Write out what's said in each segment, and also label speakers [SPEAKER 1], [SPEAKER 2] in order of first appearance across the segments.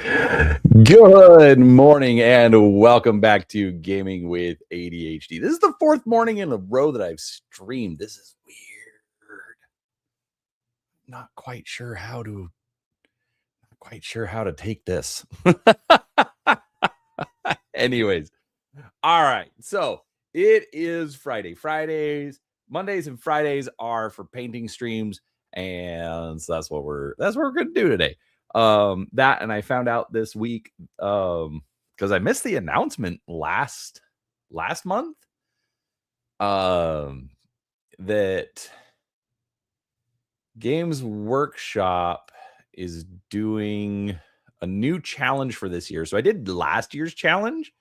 [SPEAKER 1] Good morning and welcome back to Gaming with ADHD. This is the fourth morning in a row that I've streamed. This is weird. Not quite sure how to take this. Anyways, all right. So it is Friday. Mondays and Fridays are for painting streams, and so that's what we're gonna do today. That, and I found out this week because I missed the announcement last month that Games Workshop is doing a new challenge for this year. So I did last year's challenge,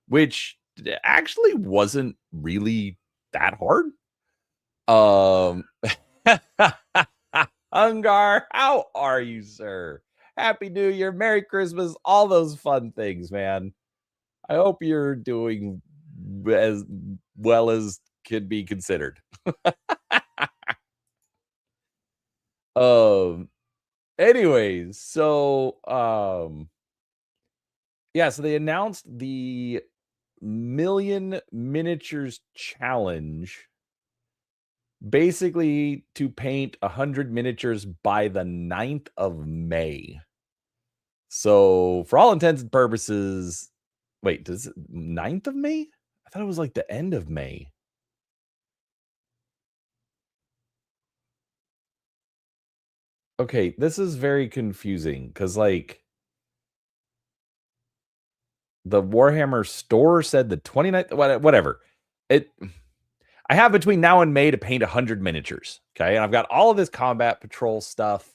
[SPEAKER 1] which actually wasn't really that hard. Hungar, how are you, sir? Happy New Year, Merry Christmas, all those fun things, man. I hope you're doing as well as could be considered. Anyways, so yeah, so they announced the Million Miniatures Challenge, basically to paint 100 miniatures by the 9th of May. So for all intents and purposes, wait, does it 9th of May? I thought it was like the end of May. Okay, this is very confusing because like the Warhammer store said the 29th, whatever. I have between now and May to paint 100 miniatures. Okay. And I've got all of this combat patrol stuff.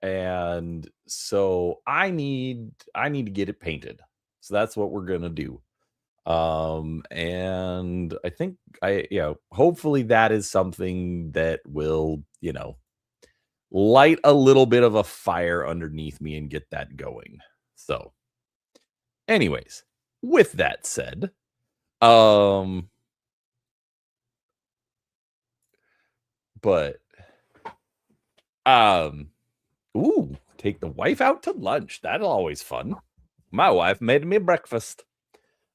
[SPEAKER 1] And so I need to get it painted. So that's what we're gonna do. And I think hopefully that is something that will, light a little bit of a fire underneath me and get that going. So anyways, with that said, but ooh, take the wife out to lunch. That's always fun. My wife made me breakfast.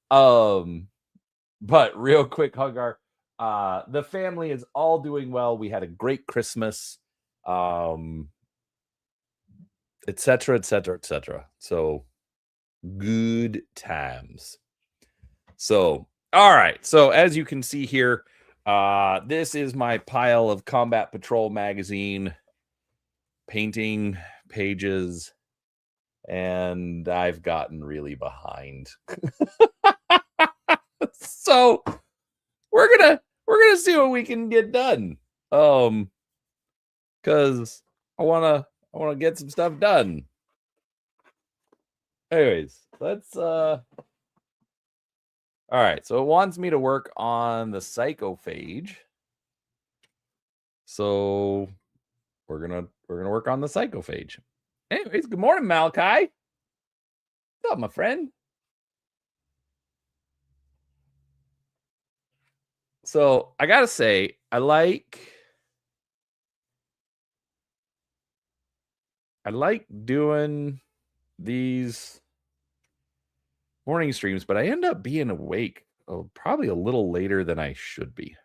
[SPEAKER 1] But real quick, Hugar, the family is all doing well. We had a great Christmas, et cetera, et cetera, et cetera. So good times. So, all right. So as you can see here, this is my pile of Combat Patrol magazine painting pages, and I've gotten really behind. So we're gonna see what we can get done. Because I wanna get some stuff done. Anyways, let's all right, so it wants me to work on the psychophage. So we're gonna work on the psychophage. Anyways, good morning, Malachi. What's up, my friend? So I gotta say, I like doing these morning streams, but I end up being awake probably a little later than I should be.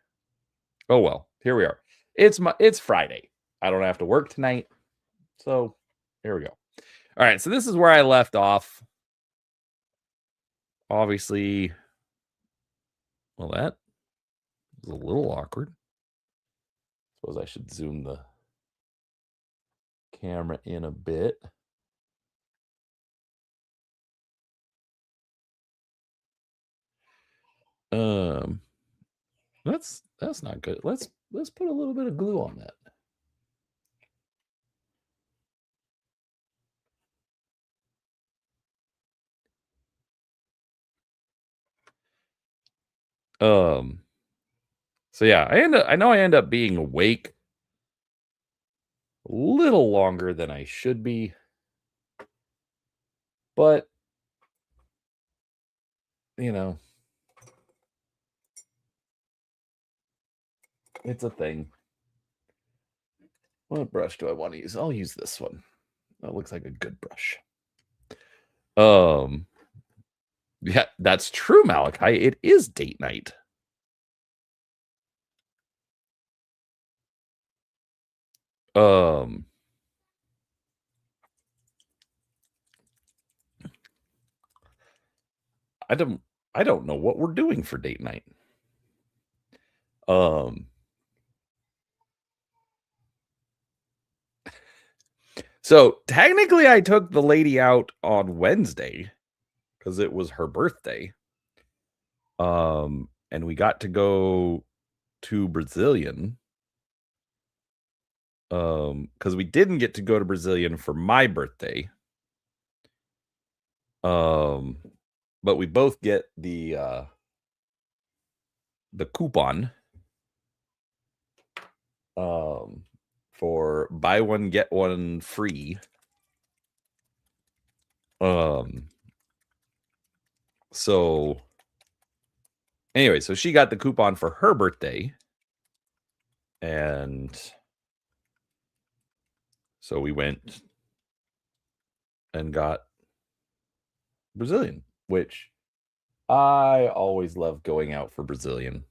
[SPEAKER 1] Oh well, here we are. It's Friday. I don't have to work tonight. So here we go. All right, so this is where I left off. Obviously, well, that was a little awkward. Suppose I should zoom the camera in a bit. That's not good. Let's put a little bit of glue on that. So yeah, I know I end up being awake a little longer than I should be, but it's a thing. What brush do I want to use? I'll use this one. That looks like a good brush. Um, yeah, that's true, Malachi. It is date night. Um, I don't know what we're doing for date night. Um, so technically I took the lady out on Wednesday because it was her birthday. And we got to go to Brazilian. Because we didn't get to go to Brazilian for my birthday. But we both get the coupon for buy one get one free. So anyway, so she got the coupon for her birthday, and so we went and got Brazilian, which I always love going out for Brazilian.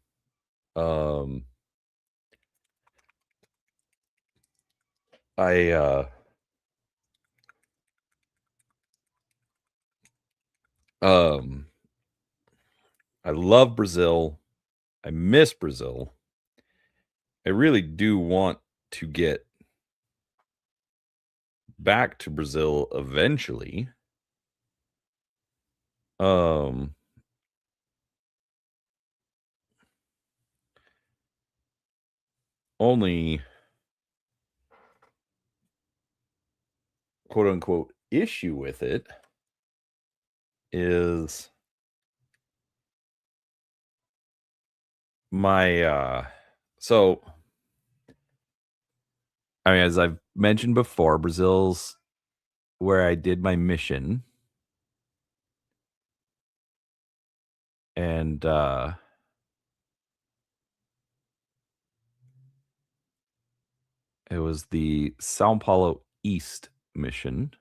[SPEAKER 1] I love Brazil. I miss Brazil. I really do want to get back to Brazil eventually. Only quote unquote issue with it is my so I mean, as I've mentioned before, Brazil's where I did my mission, and it was the Sao Paulo East mission.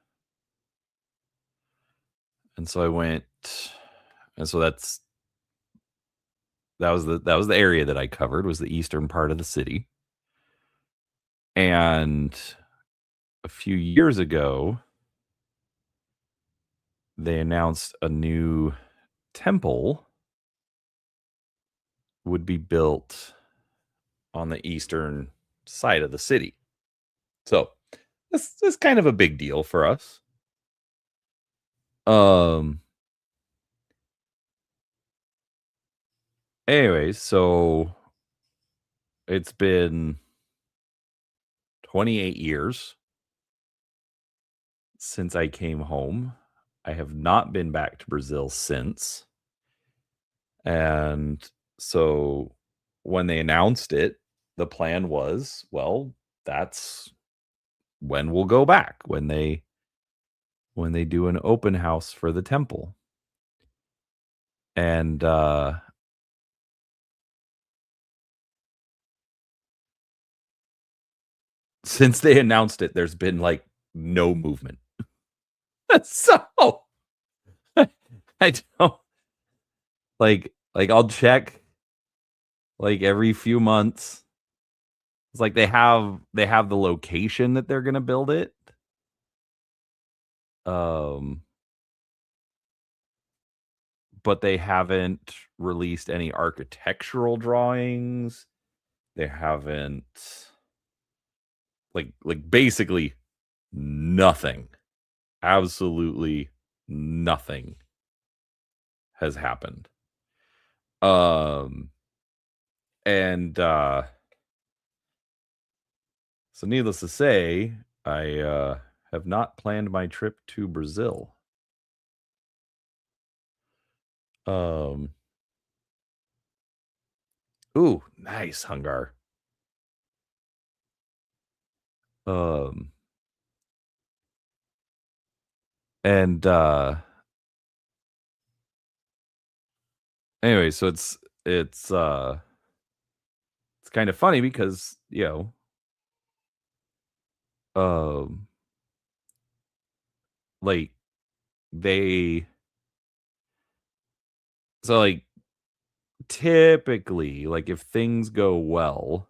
[SPEAKER 1] And so I went, and so that was the area that I covered, was the eastern part of the city. And a few years ago, they announced a new temple would be built on the eastern side of the city. So this is kind of a big deal for us. Anyways, so it's been 28 years since I came home. I have not been back to Brazil since. And so when they announced it, the plan was, well, that's when we'll go back, when they do an open house for the temple. And since they announced it, there's been like no movement. So I don't like I'll check like every few months. It's like they have the location that they're gonna build it. But they haven't released any architectural drawings. They haven't like basically nothing. Absolutely nothing has happened. And so needless to say, I have not planned my trip to Brazil. Um Ooh, nice, Hungar. Um and anyway, so it's kind of funny because, um like they so like typically, like if things go well.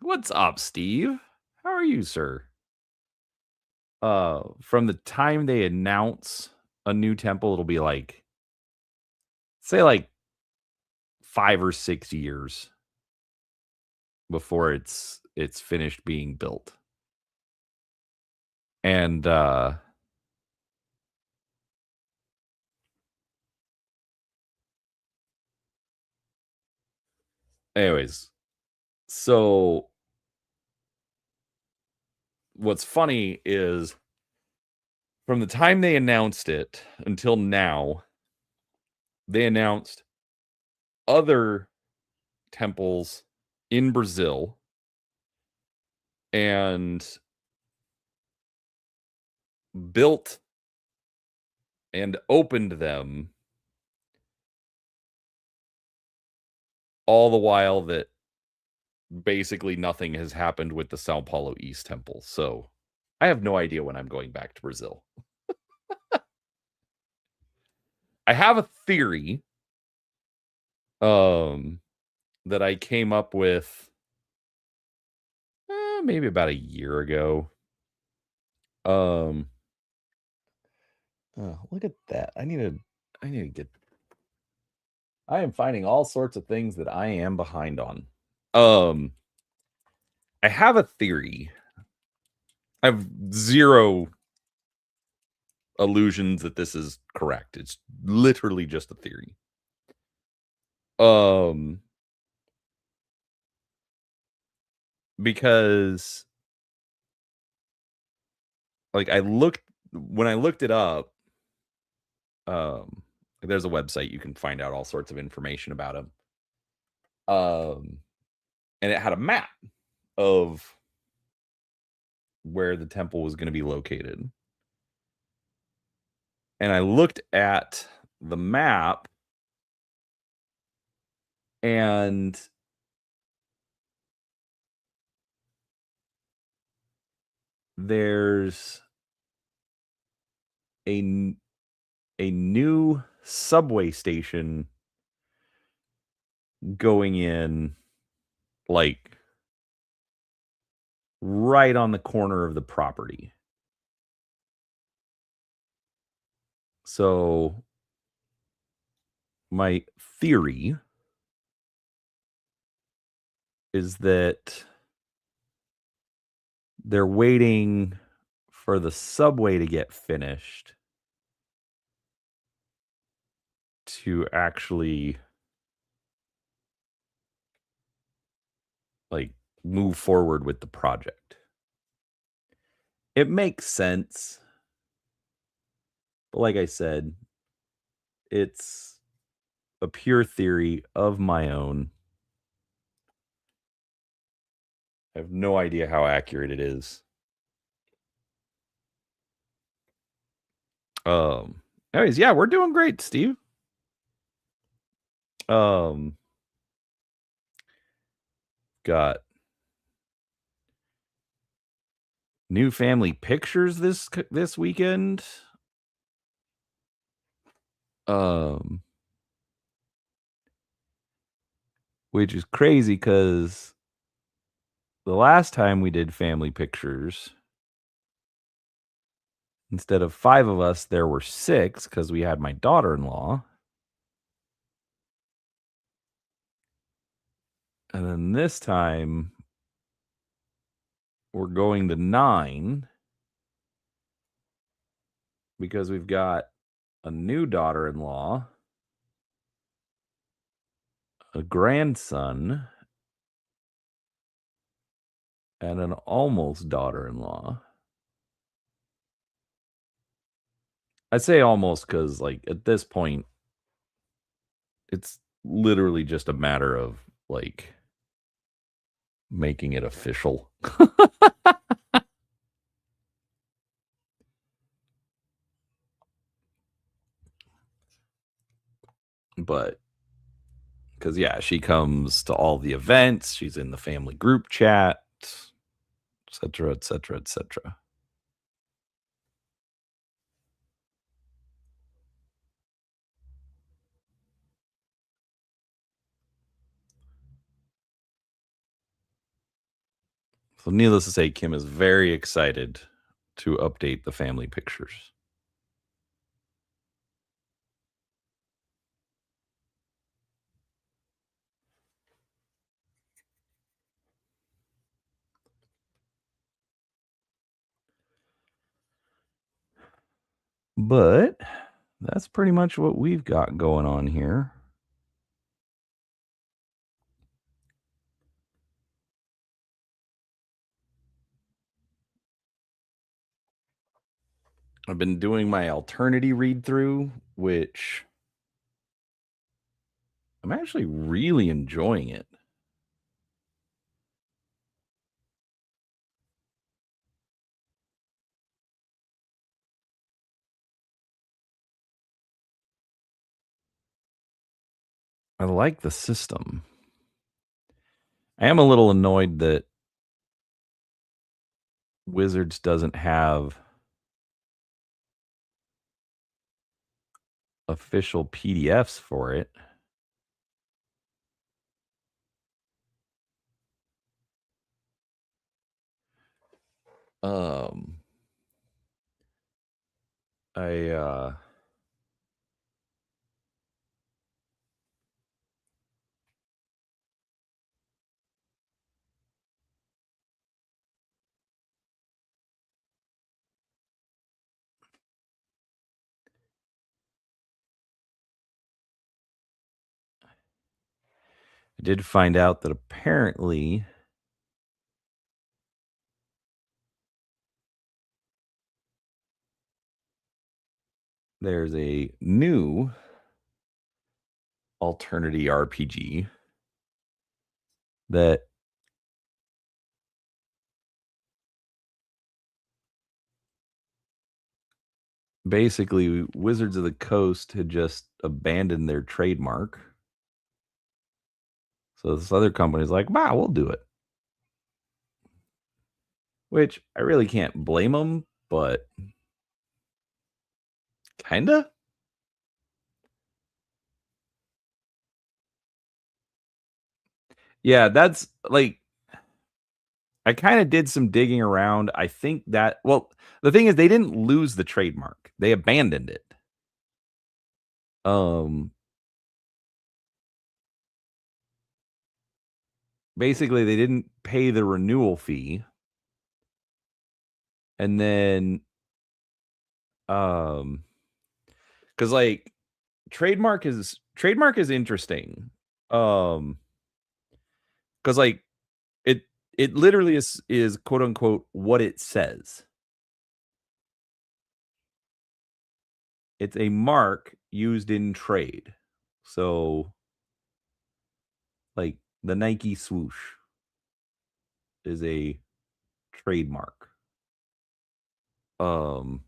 [SPEAKER 1] What's up, Steve? How are you, sir? From the time they announce a new temple, it'll be like say like 5 or 6 years before it's finished being built. And anyways, so what's funny is from the time they announced it until now, they announced other temples in Brazil and built and opened them all the while that basically nothing has happened with the Sao Paulo East Temple. So I have no idea when I'm going back to Brazil. I have a theory um that I came up with maybe about a year ago. Um look at that. I need to get I am finding all sorts of things that I am behind on. Um I have a theory. I have zero illusions that this is correct. It's literally just a theory. Um because like when I looked it up, um there's a website you can find out all sorts of information about him. Um and it had a map of where the temple was going to be located. And I looked at the map and there's a a new subway station going in like right on the corner of the property. So my theory is that they're waiting for the subway to get finished to actually like move forward with the project. It makes sense. But like I said, it's a pure theory of my own. I have no idea how accurate it is. Anyways, yeah, we're doing great, Steve. Um got new family pictures this weekend. Um which is crazy cuz the last time we did family pictures, instead of 5 of us, there were 6 cuz we had my daughter-in-law. And then this time we're going to 9 because we've got a new daughter-in-law, a grandson, and an almost daughter-in-law. I say almost because, like, at this point, it's literally just a matter of like making it official. But because yeah, she comes to all the events, she's in the family group chat. etc., etc., etc. So, needless to say, Kim is very excited to update the family pictures. But that's pretty much what we've got going on here. I've been doing my alternity read through, which I'm actually really enjoying it. I like the system. I am a little annoyed that Wizards doesn't have official PDFs for it. Um, I did find out that apparently there's a new alternity RPG that basically Wizards of the Coast had just abandoned their trademark. So this other company's like, "Wow, we'll do it." Which I really can't blame them, but kinda. Yeah, that's like I kind of did some digging around. I think that well, the thing is they didn't lose the trademark. They abandoned it. Um Basically they didn't pay the renewal fee and then um cuz like trademark is interesting. Um cuz like it it literally is quote unquote what it says. It's a mark used in trade. So like the Nike swoosh is a trademark. Um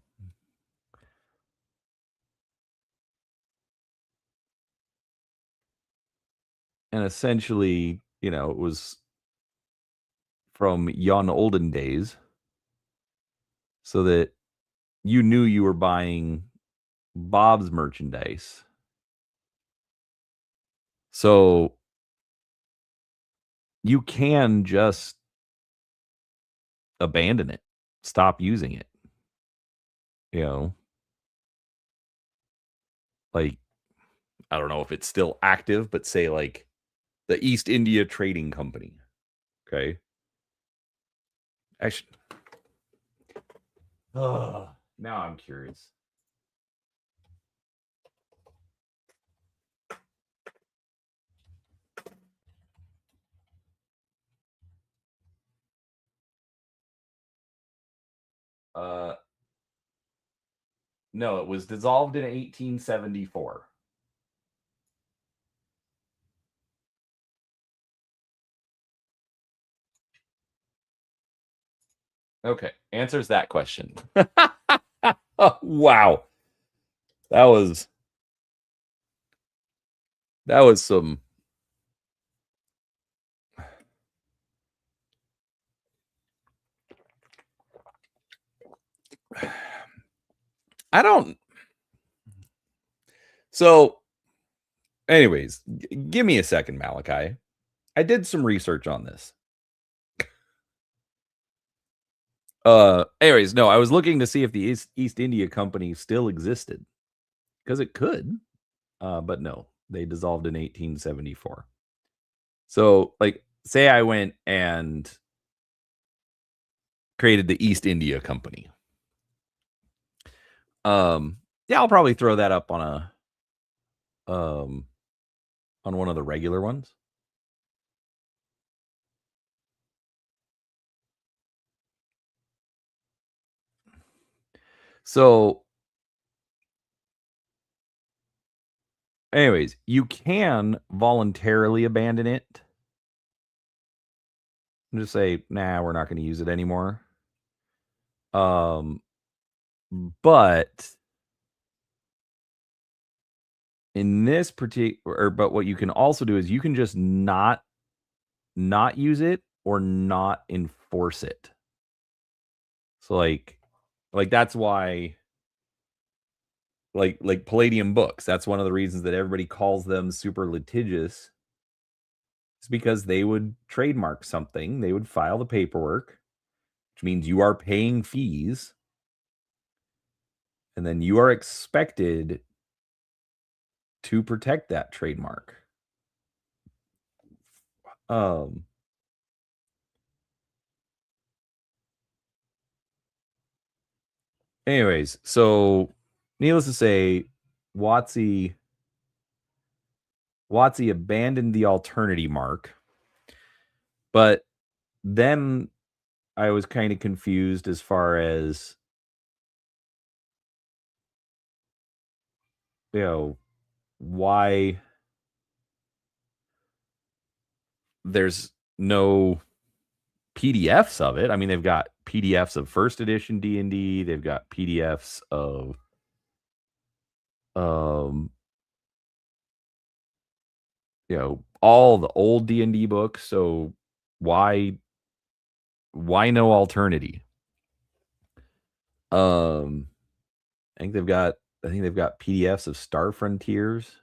[SPEAKER 1] and essentially, it was from yon olden days so that you knew you were buying Bob's merchandise. So you can just abandon it, stop using it, you know, like I don't know if it's still active, but say like the East India Trading Company. Okay. Actually, now I'm curious. Uh, no, it was dissolved in 1874. Okay, answers that question. Oh, wow, that was some. I don't. So, anyways, give me a second, Malachi. I did some research on this. Anyways, no, I was looking to see if the East India Company still existed because it could. But no, they dissolved in 1874. So, like, say I went and created the East India Company. Yeah, I'll probably throw that up um on one of the regular ones. So, anyways, you can voluntarily abandon it and just say, "Nah, we're not going to use it anymore." Um, but in this particular, but what you can also do is you can just not use it or not enforce it. So like that's why like Palladium books. That's one of the reasons that everybody calls them super litigious. It's because they would trademark something, they would file the paperwork, which means you are paying fees, and then you are expected to protect that trademark. Um anyways, so needless to say, Watsy abandoned the alternity mark, but then I was kind of confused as far as, you know, why there's no PDFs of it. I mean, they've got PDFs of first edition D&D, they've got PDFs of um all the old D&D books, so why no alternity? Um I think they've got PDFs of Star Frontiers,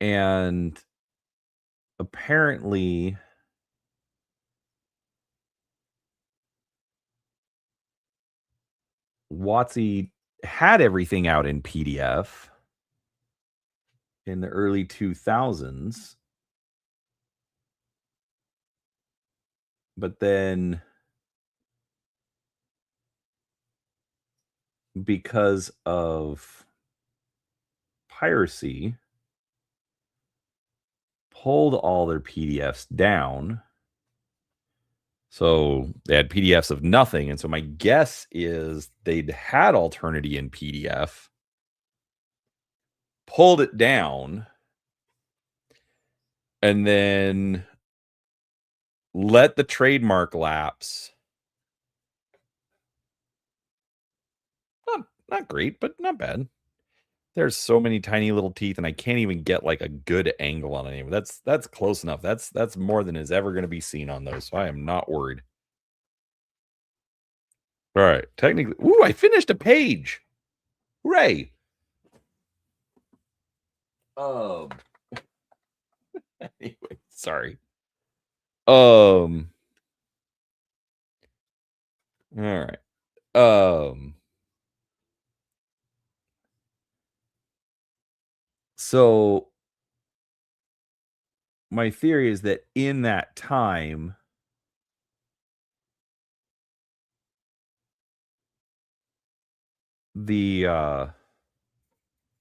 [SPEAKER 1] and apparently Watsy had everything out in PDF in the early 2000s, but then because of piracy, pulled all their PDFs down. So they had PDFs of nothing. And so my guess is they'd had Alternity in PDF, pulled it down, and then let the trademark lapse. Not great, but not bad. There's so many tiny little teeth, and I can't even get like a good angle on any of them. That's close enough. That's more than is ever going to be seen on those. So I am not worried. All right, technically, ooh, I finished a page. Hooray! Um. Anyway, sorry. All right. So my theory is that in that time, the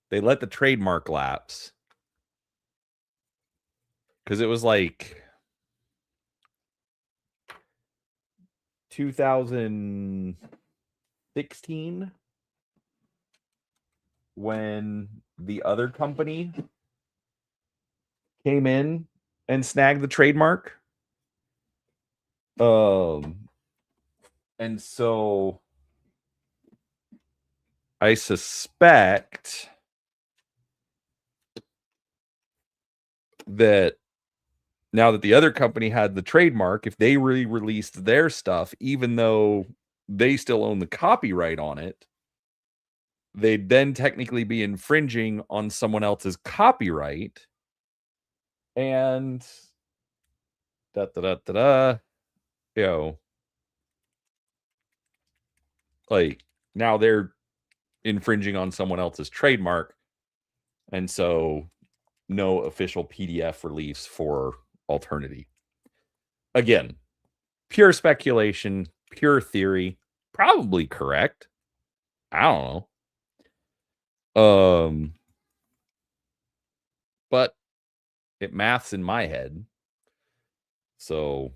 [SPEAKER 1] they let the trademark lapse because it was like 2016 when the other company came in and snagged the trademark. And so I suspect that now that the other company had the trademark, if they re-released their stuff, even though they still own the copyright on it. They'd then technically be infringing on someone else's copyright. And da da da da da. You know, like now they're infringing on someone else's trademark. And so no official PDF release for Alternity. Again, pure speculation, pure theory, probably correct. I don't know. But it maths in my head. So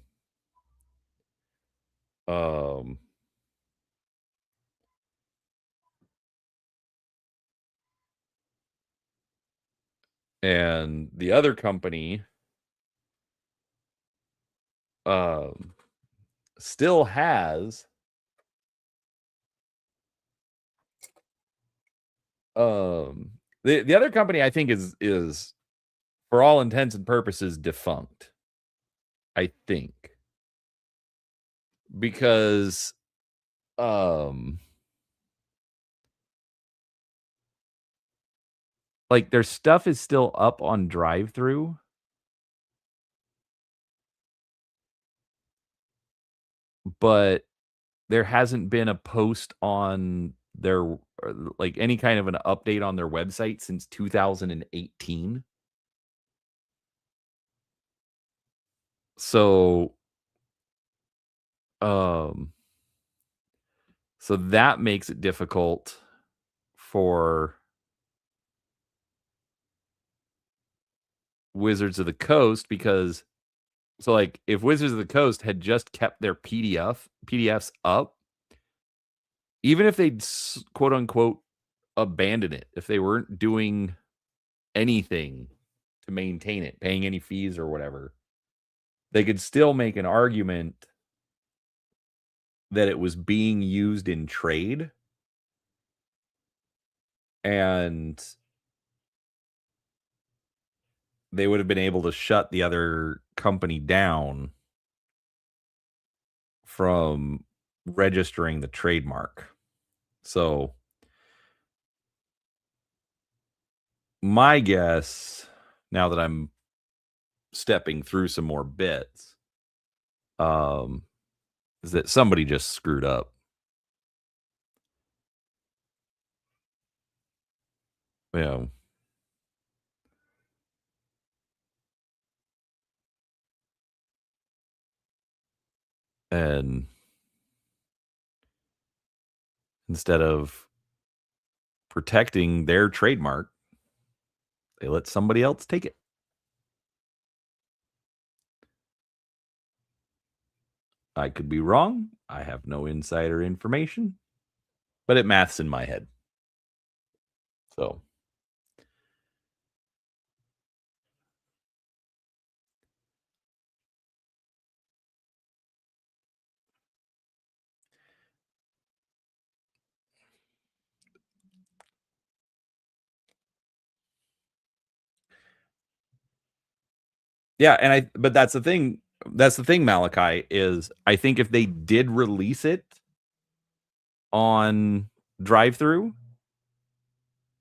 [SPEAKER 1] and the other company still has the other company I think is for all intents and purposes defunct. I think because like their stuff is still up on drive-through, but there hasn't been a post on their like any kind of an update on their website since 2018. So um so that makes it difficult for Wizards of the Coast because so like if Wizards of the Coast had just kept their PDFs up, even if they'd quote unquote abandon it, if they weren't doing anything to maintain it, paying any fees or whatever, they could still make an argument that it was being used in trade and they would have been able to shut the other company down from registering the trademark. So my guess, now that I'm stepping through some more bits, is that somebody just screwed up. You know, and instead of protecting their trademark, they let somebody else take it. I could be wrong. I have no insider information, but it maths in my head. So, yeah, and but that's the thing. That's the thing, Malachi, is I think if they did release it on drive through,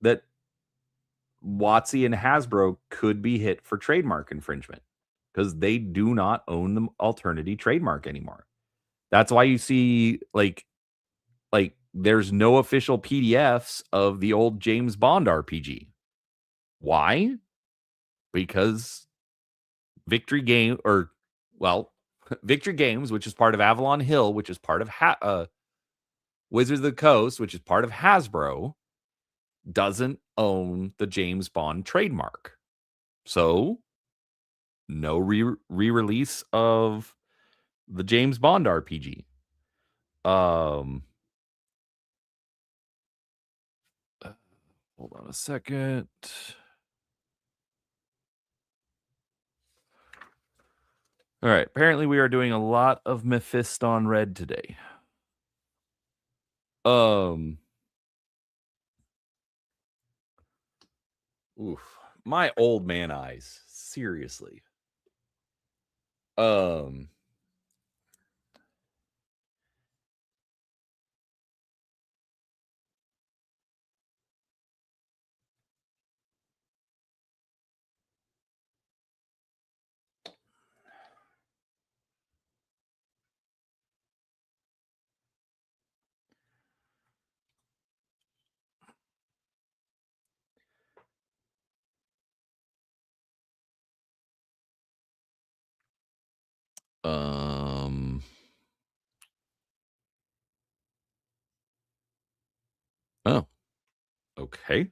[SPEAKER 1] that WotC and Hasbro could be hit for trademark infringement because they do not own the Alternity trademark anymore. That's why you see like there's no official PDFs of the old James Bond RPG. Why? Because Victory Game or well, Victory Games, which is part of Avalon Hill, which is part of Wizards of the Coast, which is part of Hasbro, doesn't own the James Bond trademark. So, no re-release of the James Bond RPG. Hold on a second. All right. Apparently, we are doing a lot of Mephiston Red today. Oof. My old man eyes. Seriously. Um. Oh, okay.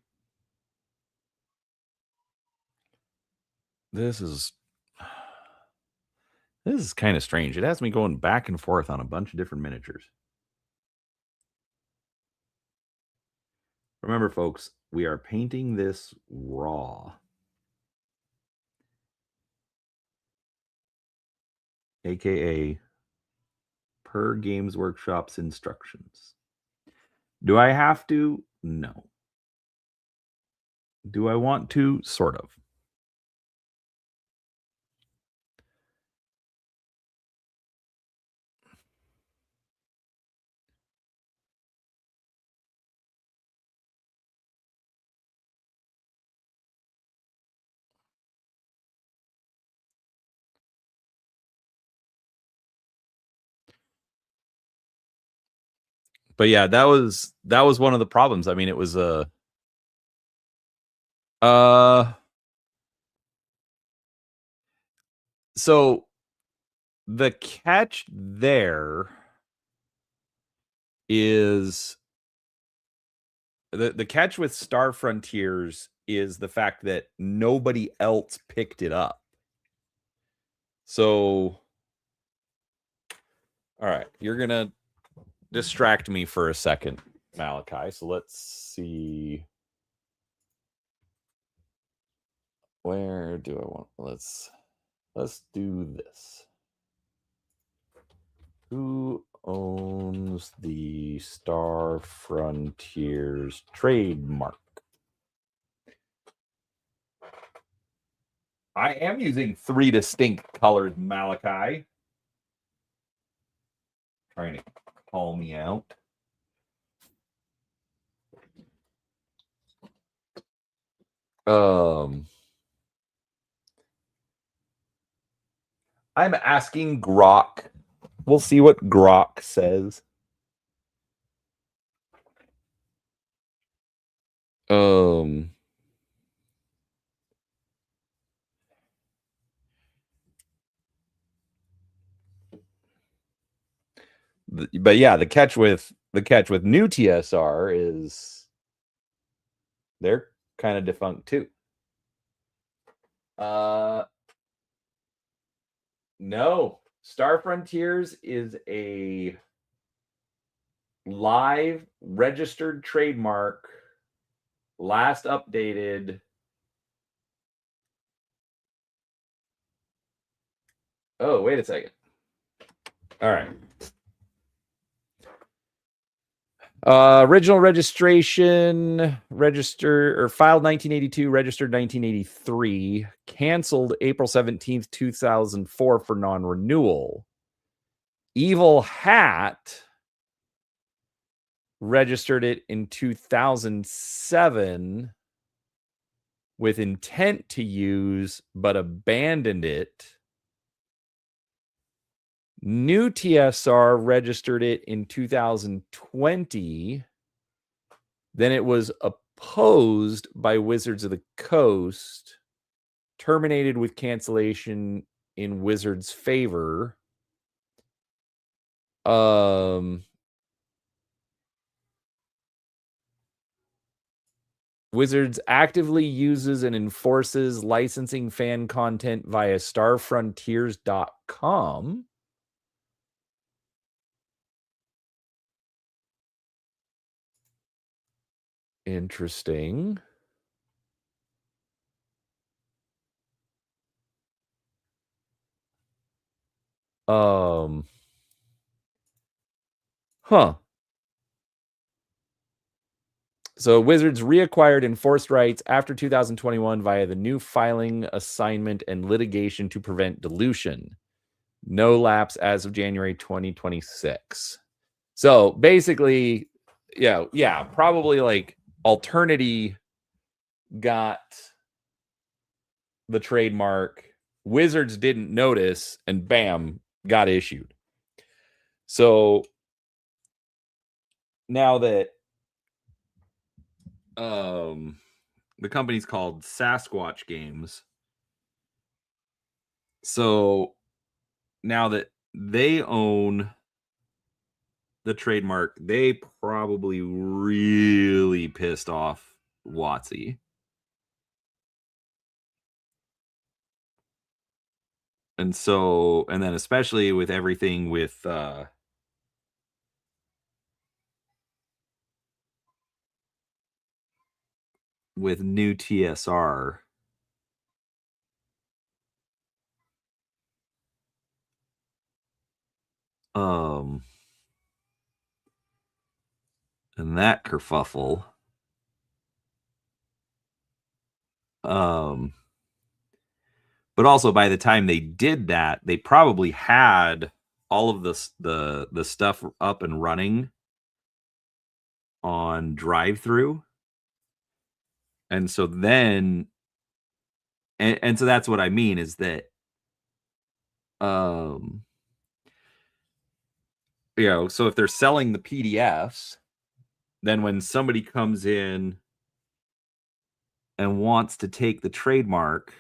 [SPEAKER 1] This is this is kind of strange. It has me going back and forth on a bunch of different miniatures. Remember, folks, we are painting this raw, aka per Games Workshop's instructions. Do I have to? No. Do I want to? Sort of. But yeah, that was one of the problems. I mean, it was a uh so the catch there is the catch with Star Frontiers is the fact that nobody else picked it up. So all right, you're going to distract me for a second, Malachi. So let's see. Where do I want? Let's do this. Who owns the Star Frontiers trademark? I am using 3 distinct colors, Malachi. Trying to call me out. I'm asking Grok. We'll see what Grok says. But yeah, the catch with new TSR is they're kind of defunct too. No, Star Frontiers is a live registered trademark, last updated. Oh, wait a second. All right. Original registration, filed 1982, registered 1983, canceled April 17th, 2004 for non-renewal. Evil Hat registered it in 2007 with intent to use, but abandoned it. New TSR registered it in 2020. Then it was opposed by Wizards of the Coast, terminated with cancellation in Wizards' favor. Wizards actively uses and enforces licensing fan content via starfrontiers.com. Interesting. Huh. So Wizards reacquired enforced rights after 2021 via the new filing, assignment, and litigation to prevent dilution. No lapse as of January 2026. So basically, yeah, probably like Alternity got the trademark. Wizards didn't notice, and bam, got issued. So now that the company's called Sasquatch Games. So now that they own the trademark, they probably really pissed off Watsy. And so, and then especially with everything with new TSR, um, and that kerfuffle, um, but also by the time they did that, they probably had all of the stuff up and running on drive through. And so then, and so that's what I mean is that, um, so if they're selling the PDFs, then when somebody comes in and wants to take the trademark,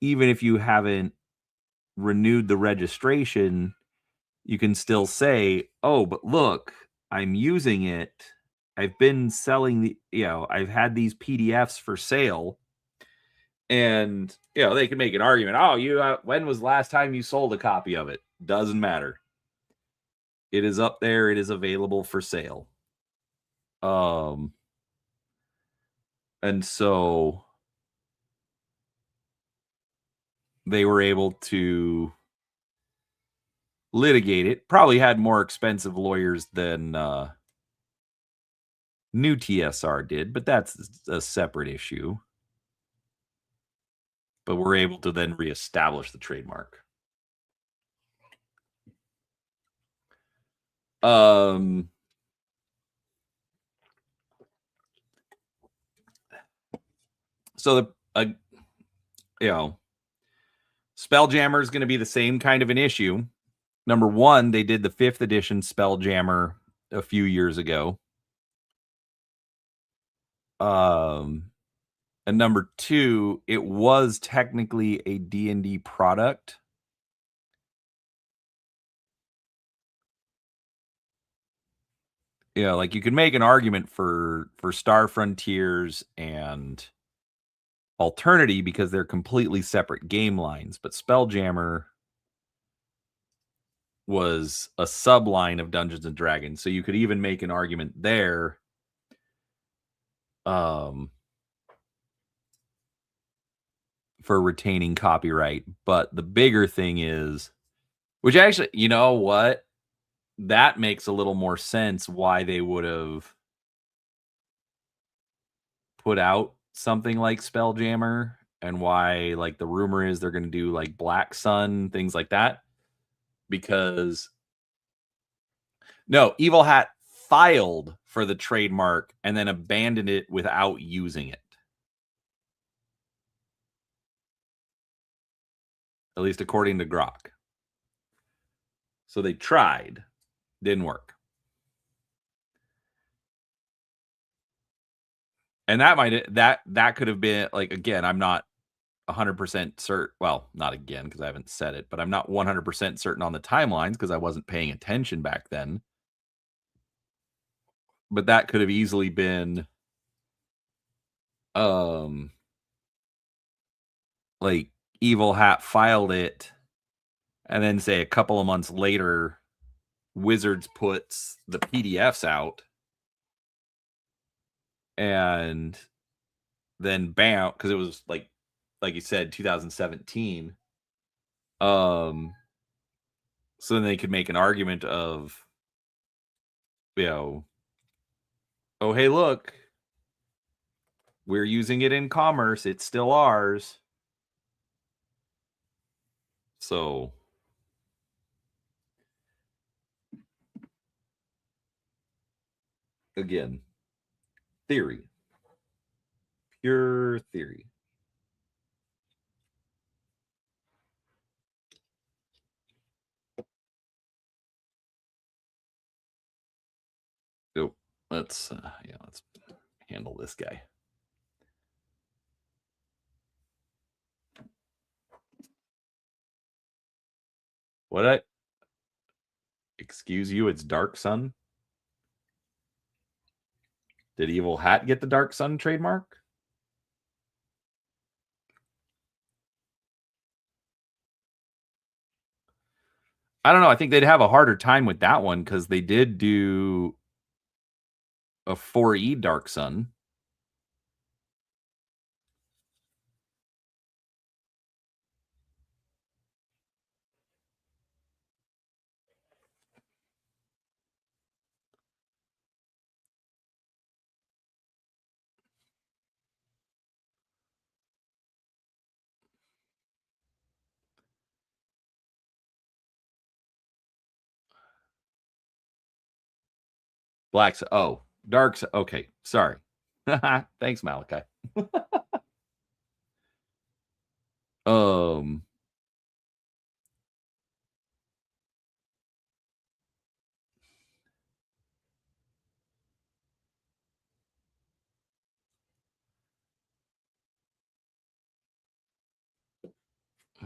[SPEAKER 1] even if you haven't renewed the registration, you can still say, "Oh, but look, I'm using it. I've been selling I've had these PDFs for sale." And, they can make an argument. "Oh, when was the last time you sold a copy of it?" Doesn't matter. It is up there. It is available for sale. Um, and so they were able to litigate it. Probably had more expensive lawyers than new TSR did, but that's a separate issue. But we're able to then reestablish the trademark. So Spelljammer is going to be the same kind of an issue. Number one, they did the 5th edition Spelljammer a few years ago. And number two, it was technically a D&D product. Like you could make an argument for Star Frontiers and Alternity because they're completely separate game lines, but Spelljammer was a subline of Dungeons and Dragons, so you could even make an argument there. For retaining copyright, but the bigger thing is, which actually, you know what? That makes a little more sense why they would have put out something like Spelljammer and why like the rumor is they're going to do like Black Sun, things like that. Because no, Evil Hat filed for the trademark and then abandoned it without using it. At least according to Grok. So they tried, didn't work. And that could have been like, again, I'm not 100% certain. Well, not again because I haven't said it, but I'm not 100% certain on the timelines because I wasn't paying attention back then. But that could have easily been like Evil Hat filed it and then say a couple of months later Wizards puts the PDFs out and then bam, because it was like you said 2017. So then they could make an argument of, oh hey, look, we're using it in commerce, it's still ours. So again, theory, pure theory. So let's handle this guy. What? Excuse you, it's Dark Sun? Did Evil Hat get the Dark Sun trademark? I don't know. I think they'd have a harder time with that one because they did do a 4E Dark Sun. Dark. Okay, sorry. Thanks, Malachi. um,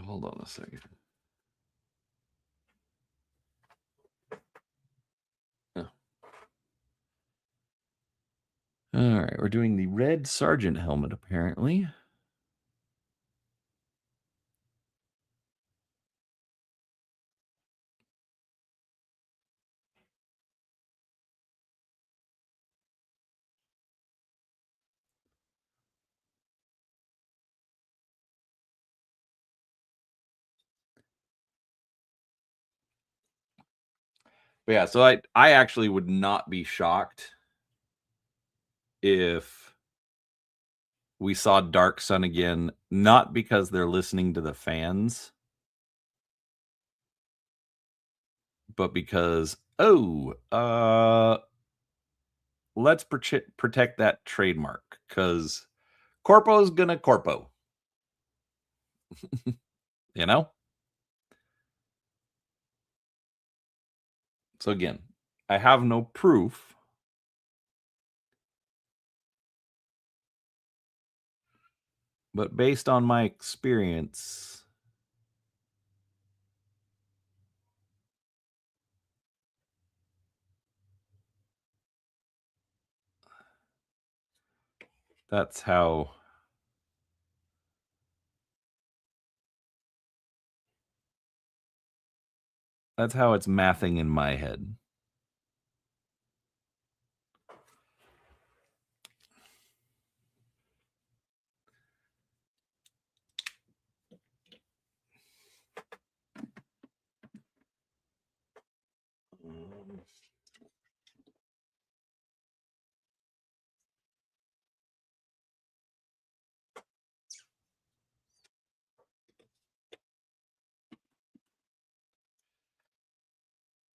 [SPEAKER 1] hold on a second. Oh. All right, we're doing the Red Sergeant helmet, apparently. But yeah, so I actually would not be shocked if we saw Dark Sun again, not because they're listening to the fans, but because let's protect that trademark because Corpo's gonna Corpo. You know? So again, I have no proof. But based on my experience, that's how it's mathing in my head.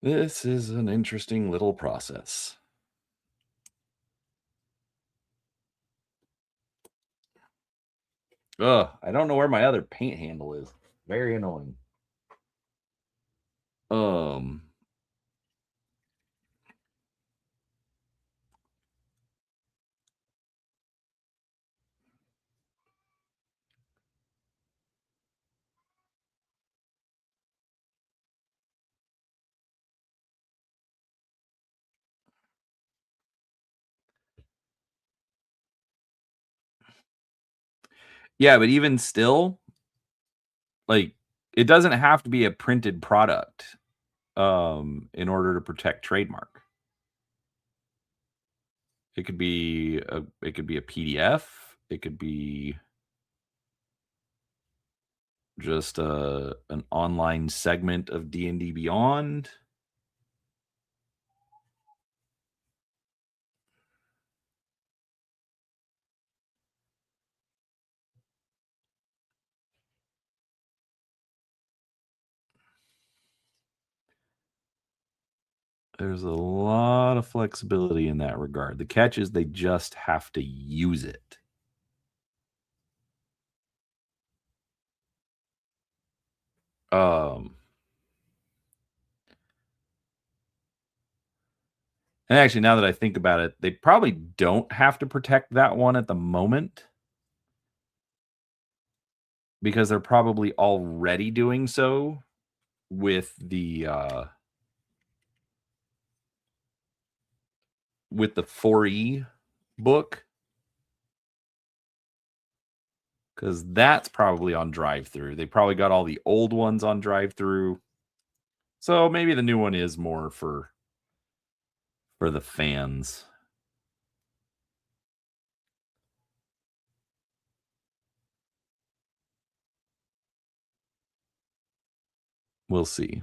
[SPEAKER 1] This is an interesting little process. Ugh, I don't know where my other paint handle is. Very annoying. Um, yeah, but even still, like it doesn't have to be a printed product in order to protect trademark. It could be a PDF, it could be just an online segment of D&D Beyond. There's a lot of flexibility in that regard. The catch is they just have to use it. And actually, now that I think about it, they probably don't have to protect that one at the moment because they're probably already doing so. with the 4E book, because that's probably on drive-through. They probably got all the old ones on drive-through, so maybe the new one is more for the fans. We'll see.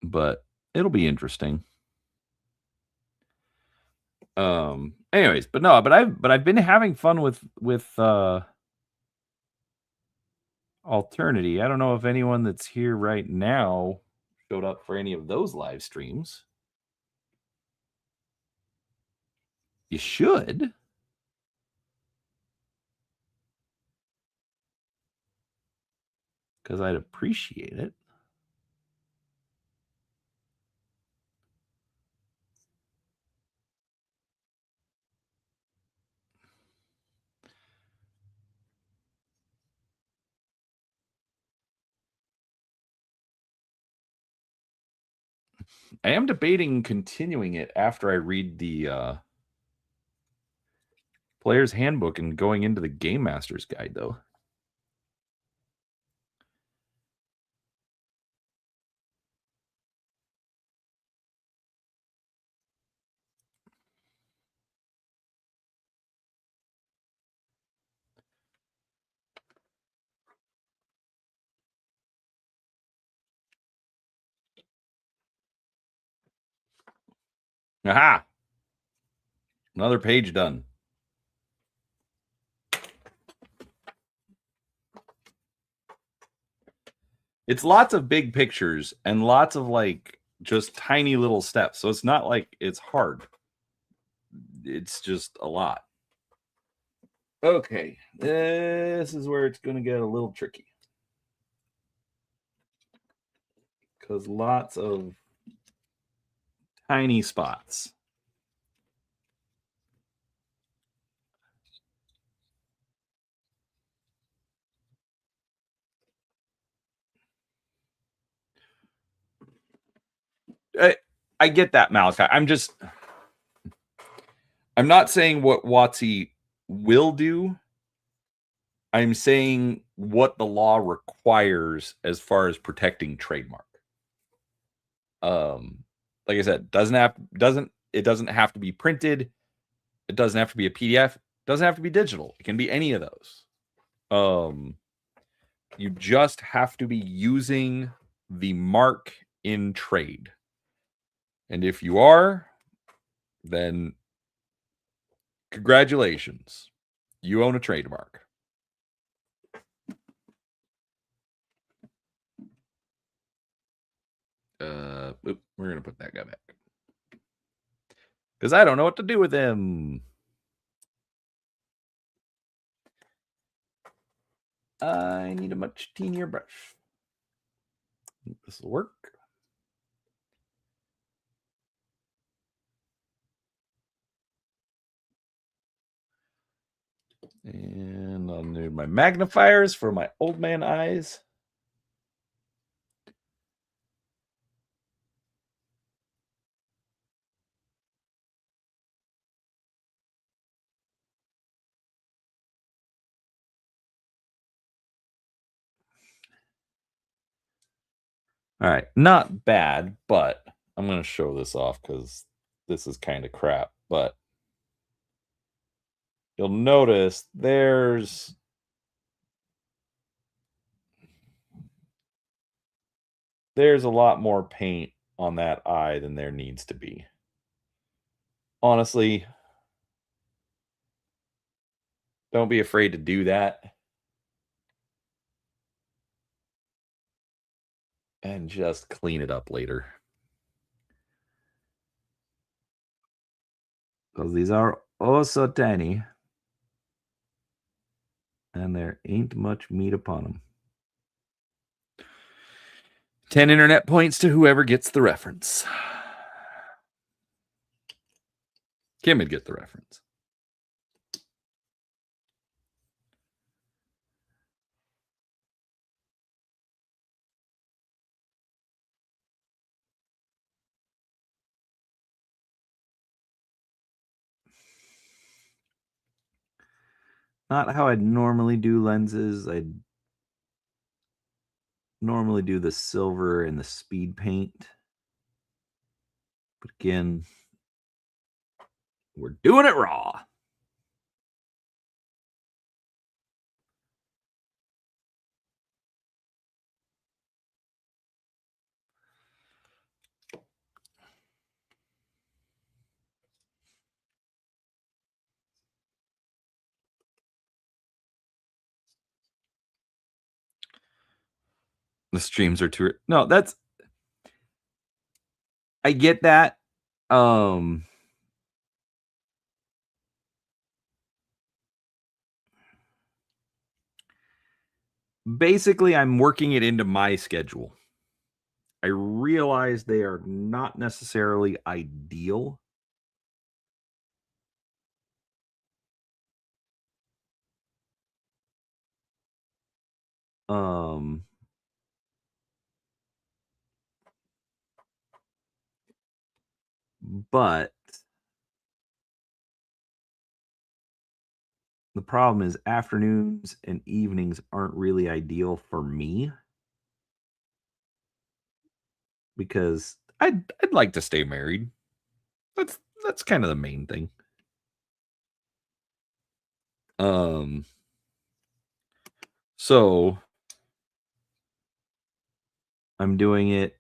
[SPEAKER 1] But it'll be interesting. Anyways, but I've been having fun with Alternity. I don't know if anyone that's here right now showed up for any of those live streams. You should. Because I'd appreciate it. I am debating continuing it after I read the player's handbook and going into the Game Master's Guide, though. Aha! Another page done. It's lots of big pictures and lots of like just tiny little steps. So it's not like it's hard. It's just a lot. Okay, this is where it's going to get a little tricky. Because lots of tiny spots. I get that, Malachi. I'm not saying what WotC will do. I'm saying what the law requires as far as protecting trademark. Like I said, doesn't have to be printed. It doesn't have to be a PDF. It doesn't have to be digital. It can be any of those. You just have to be using the mark in trade. And if you are, then congratulations. You own a trademark. We're gonna put that guy back because I don't know what to do with him. I need a much teenier brush. This will work. And I'll need my magnifiers for my old man eyes. All right, not bad, but I'm going to show this off because this is kind of crap. But you'll notice there's a lot more paint on that eye than there needs to be. Honestly, don't be afraid to do that. and just clean it up later. Because these are oh so tiny. And there ain't much meat upon them. 10 internet points to whoever gets the reference. Kim would get the reference. Not how I'd normally do lenses. I'd normally do the silver and the speed paint. But again, we're doing it raw. The streams are too. No, that's. I get that. Basically, I'm working it into my schedule. I realize they are not necessarily ideal. But the problem is afternoons and evenings aren't really ideal for me because I'd like to stay married. That's kind of the main thing. So I'm doing it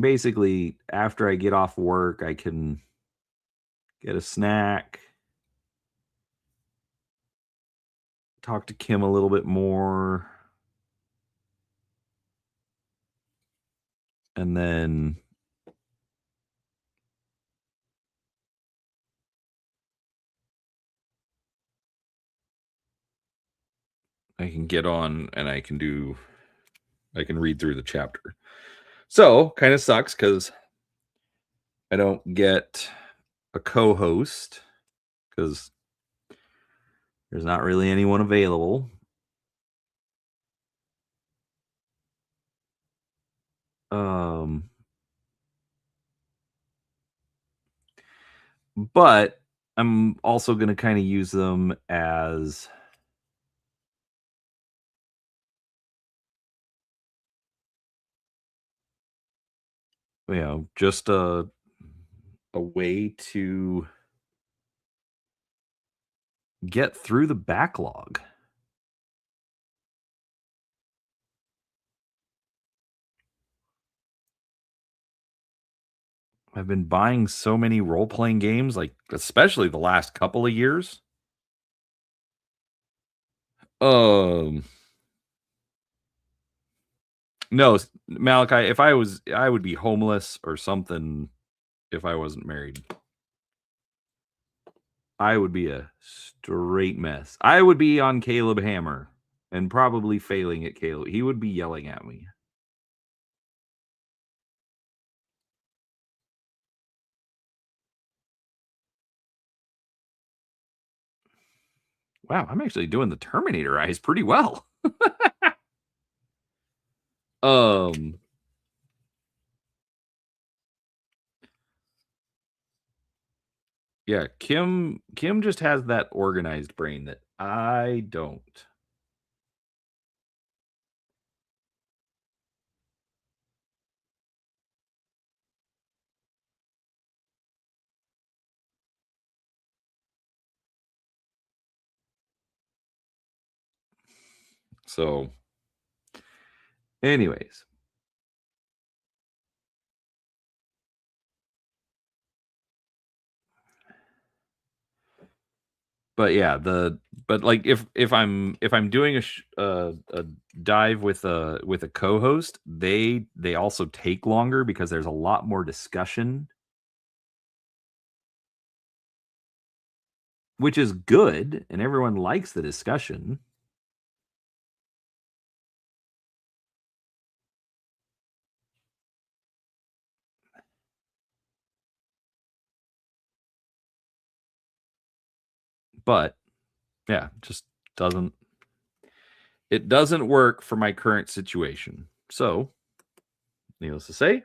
[SPEAKER 1] basically after I get off work, I can get a snack, talk to Kim a little bit more, and then I can get on and I can read through the chapter. So kind of sucks because I don't get a co-host because there's not really anyone available. But I'm also going to kind of use them as just a way to get through the backlog. I've been buying so many role-playing games, like especially the last couple of years. No, Malachi, if I would be homeless or something if I wasn't married. I would be a straight mess. I would be on Caleb Hammer and probably failing at Caleb. He would be yelling at me. Wow, I'm actually doing the Terminator eyes pretty well. Yeah, Kim just has that organized brain that I don't. So, anyways. But yeah, but like if I'm doing a dive with a co-host, they also take longer because there's a lot more discussion, which is good, and everyone likes the discussion. But yeah, just doesn't it doesn't work for my current situation. So, needless to say,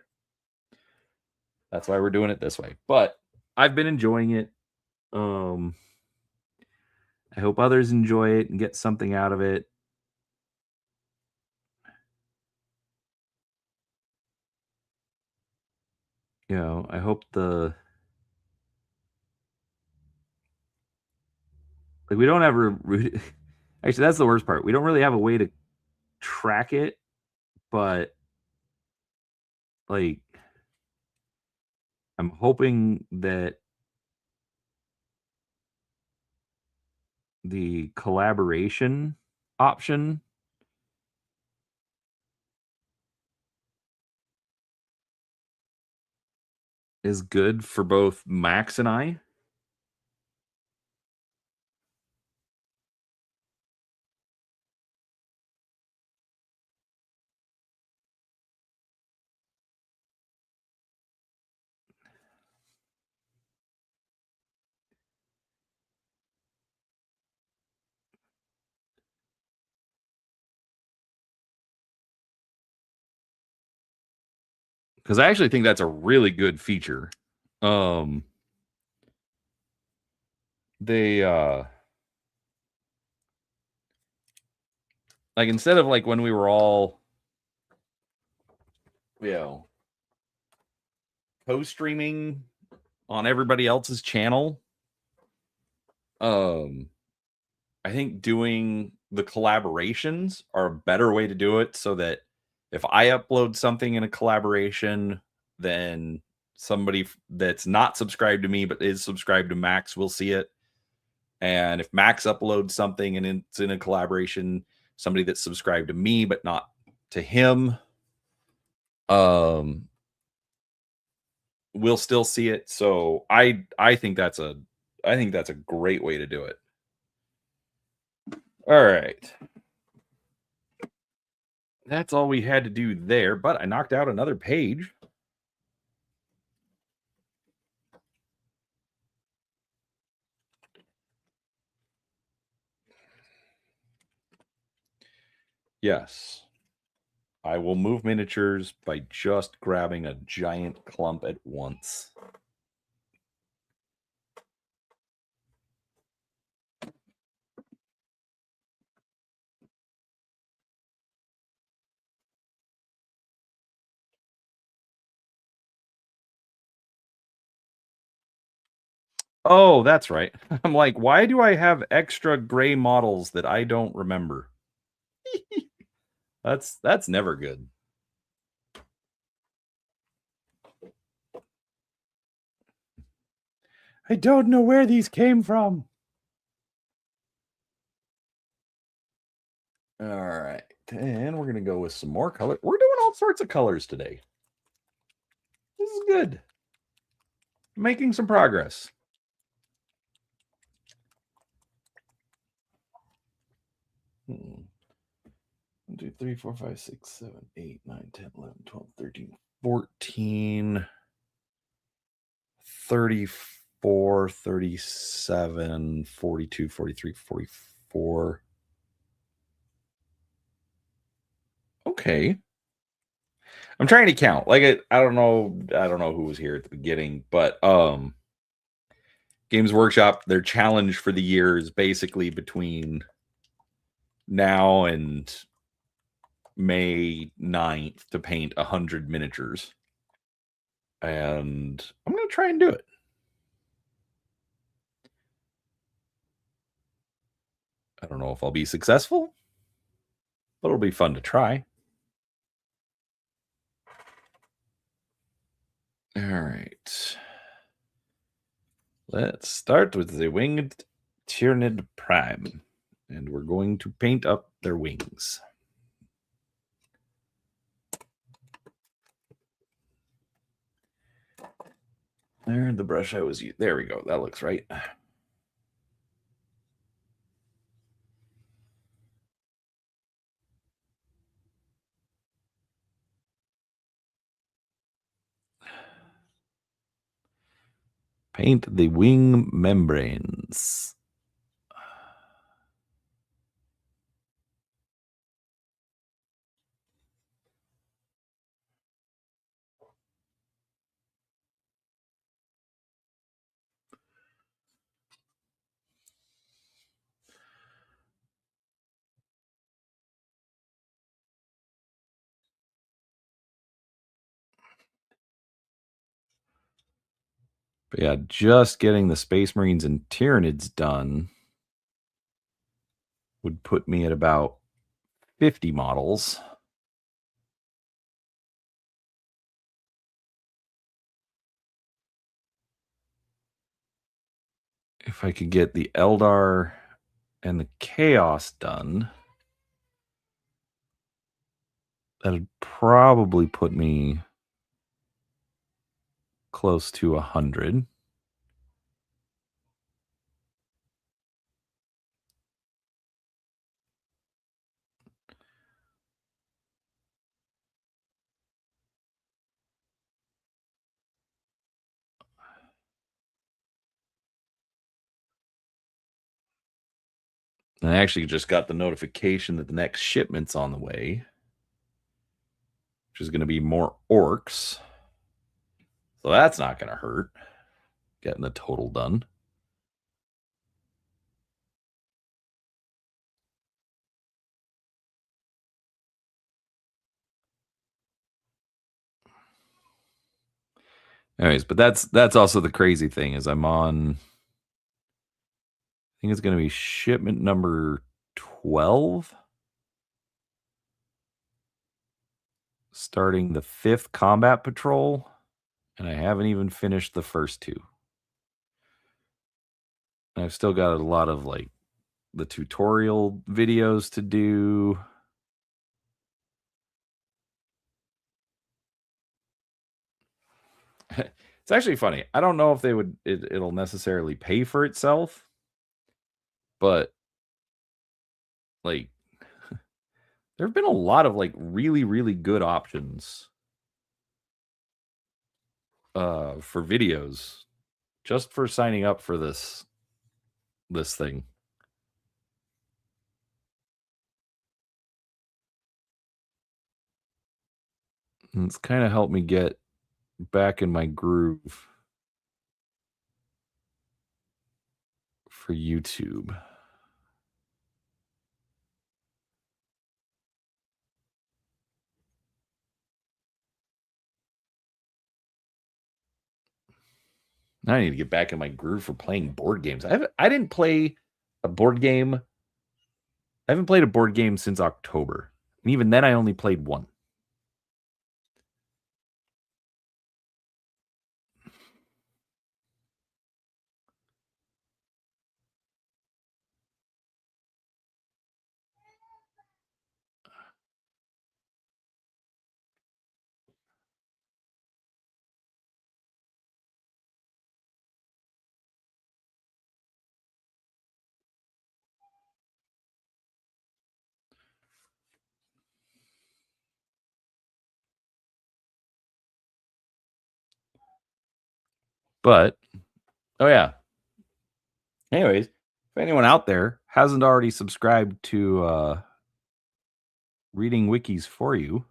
[SPEAKER 1] that's why we're doing it this way. But I've been enjoying it. Um, I hope others enjoy it and get something out of it. You know, I hope we don't have actually that's the worst part. We don't really have a way to track it, but like I'm hoping that the collaboration option is good for both Max and I. Because I actually think that's a really good feature. Um, they like instead of like when we were all, you know, co-streaming on everybody else's channel, um, I think doing the collaborations are a better way to do it so that if I upload something in a collaboration, then somebody that's not subscribed to me but is subscribed to Max will see it. And if Max uploads something and it's in a collaboration, somebody that's subscribed to me but not to him, um, will still see it. So I think that's a great way to do it. All right. That's all we had to do there, but I knocked out another page. Yes. I will move miniatures by just grabbing a giant clump at once. Oh, that's right. I'm like, why do I have extra gray models that I don't remember? That's never good. I don't know where these came from. All right. And we're going to go with some more color. We're doing all sorts of colors today. This is good. Making some progress. Hmm. 1, 2, 3, 4, 5, 6, 7, 8, 9, 10, 11, 12, 13, 14, 34, 37, 42, 43, 44. Okay. I'm trying to count. Like I don't know who was here at the beginning, but Games Workshop, their challenge for the year is basically between now and May 9th to paint 100 miniatures. And I'm going to try and do it. I don't know if I'll be successful, but it'll be fun to try. All right. Let's start with the winged Tyrannid Prime. And we're going to paint up their wings. There, the brush I was using. There we go. That looks right. Paint the wing membranes. But yeah, just getting the Space Marines and Tyranids done would put me at about 50 models. If I could get the Eldar and the Chaos done, that'd probably put me close to 100. And I actually just got the notification that the next shipment's on the way, which is going to be more orcs. So that's not going to hurt getting the total done. Anyways, but that's also the crazy thing is I'm on, I think it's going to be shipment number 12, starting the 5th combat patrol, and I haven't even finished the first 2. And I've still got a lot of like the tutorial videos to do. It's actually funny. I don't know if they would it'll necessarily pay for itself, but like there have been a lot of like really really good options for videos just for signing up for this thing. And it's kind of helped me get back in my groove for YouTube. Now I need to get back in my groove for playing board games. I didn't play a board game. I haven't played a board game since October. And even then I only played one. But oh yeah. Anyways, if anyone out there hasn't already subscribed to Reading Wikis for You,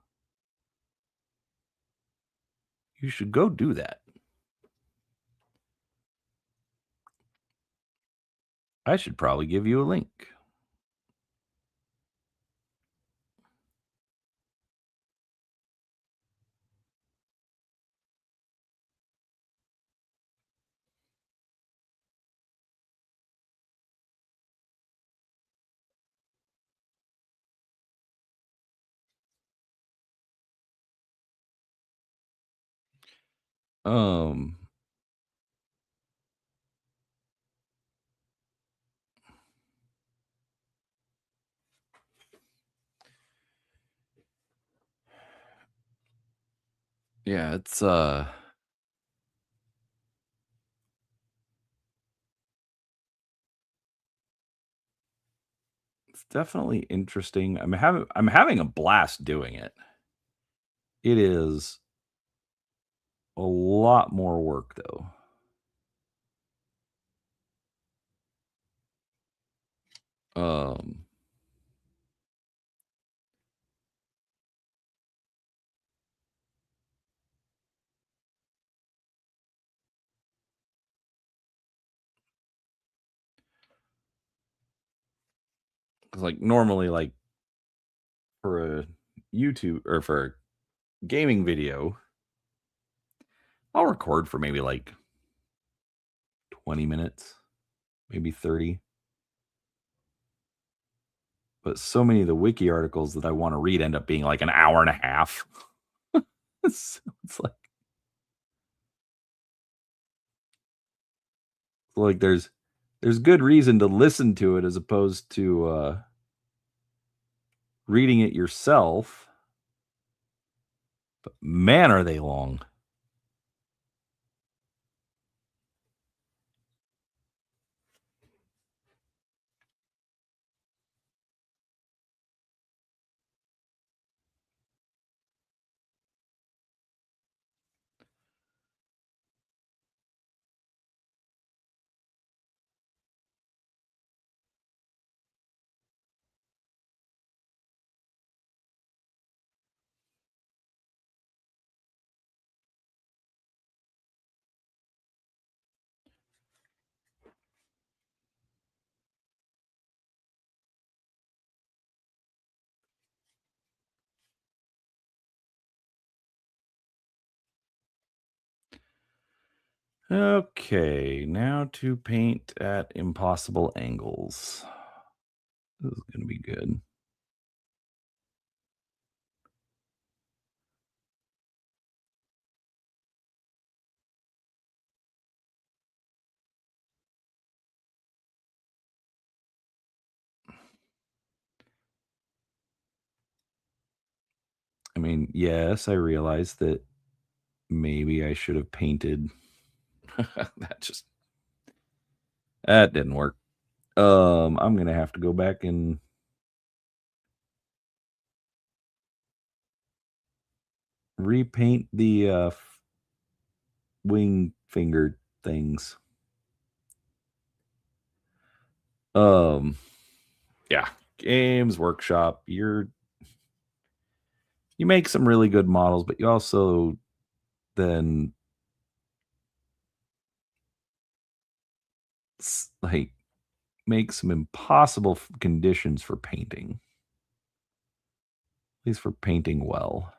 [SPEAKER 1] you should go do that. I should probably give you a link. Um Yeah, it's definitely interesting. I'm having a blast doing it. It is a lot more work though. Um, 'Cause, like, normally, like, for a YouTube or for a gaming video, I'll record for maybe, like, 20 minutes, maybe 30, but so many of the wiki articles that I wanna read end up being, like, an hour and a half. So it's like there's good reason to listen to it as opposed to, reading it yourself, but man, are they long. Okay, now to paint at impossible angles. This is gonna be good. I mean, yes, I realize that maybe I should have painted that just that didn't work. I'm gonna have to go back and repaint the wing finger things. Um, yeah, Games Workshop. You make some really good models, but you also then like make some impossible conditions for painting. At least for painting well.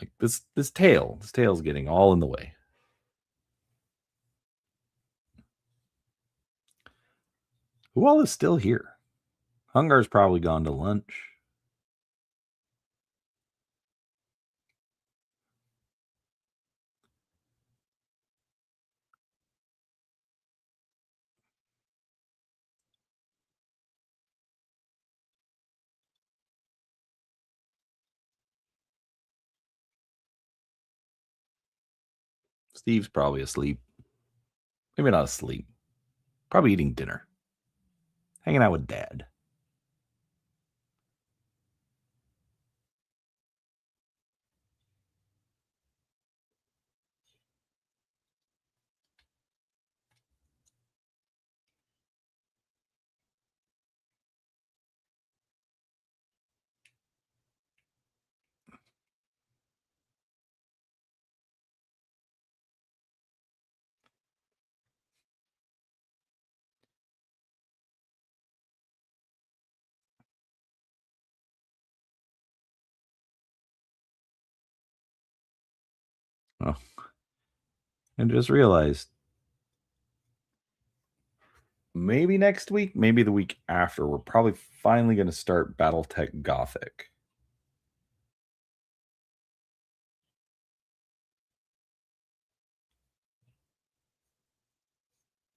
[SPEAKER 1] Like this tail's getting all in the way. Who all is still here? Hungar's probably gone to lunch. Steve's probably asleep. Maybe not asleep. Probably eating dinner. Hanging out with dad. Oh, and just realized maybe next week, maybe the week after, we're probably finally going to start Battletech Gothic.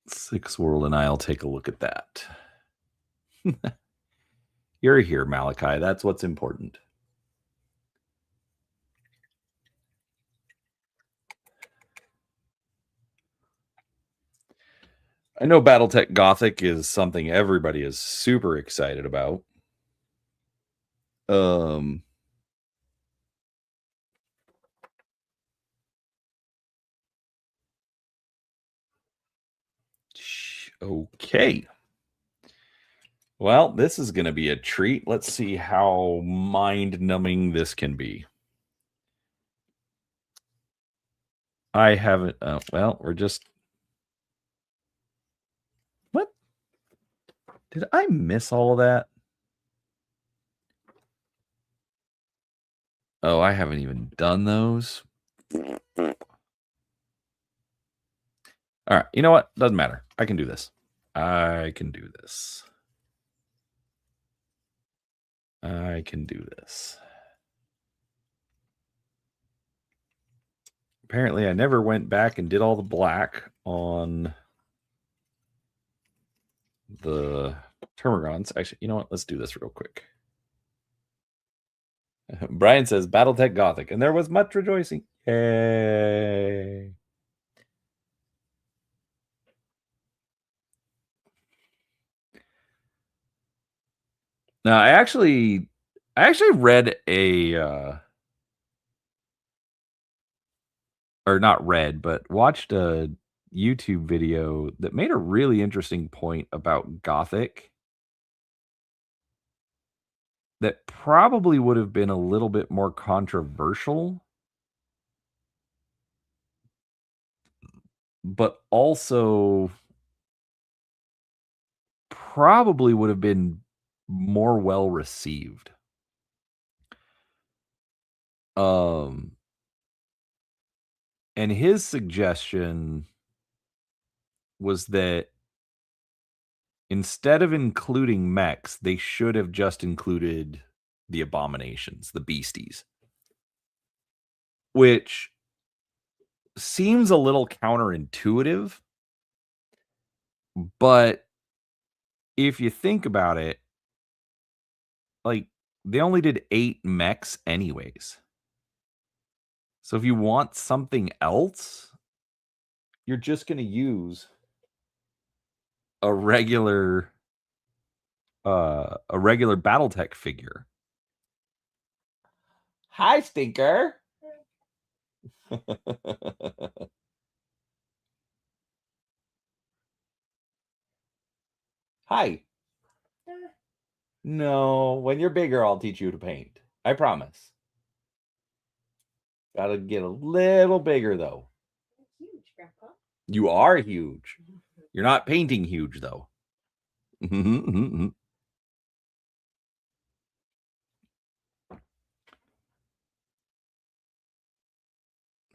[SPEAKER 1] Six World and I'll take a look at that. You're here, Malachi. That's what's important. I know BattleTech Gothic is something everybody is super excited about. Um, okay. Well, this is going to be a treat. Let's see how mind-numbing this can be. I haven't. Well, we're just. What? Did I miss all of that? Oh, I haven't even done those. All right. You know what? Doesn't matter. I can do this. I can do this. I can do this. Apparently, I never went back and did all the black on the Termagants. Actually, you know what? Let's do this real quick. Brian says BattleTech Gothic, and there was much rejoicing. Yay. Now, I actually read a or not read, but watched a YouTube video that made a really interesting point about Gothic that probably would have been a little bit more controversial, but also probably would have been more well received. Um, and his suggestion was that instead of including mechs, they should have just included the abominations, the beasties, which seems a little counterintuitive. But if you think about it, like they only did 8 mechs anyways. So if you want something else, you're just going to use a regular BattleTech figure. Hi, Stinker. Hi. No, when you're bigger, I'll teach you to paint. I promise. Gotta get a little bigger, though. Huge, Grandpa. You are huge. You're not painting huge, though. I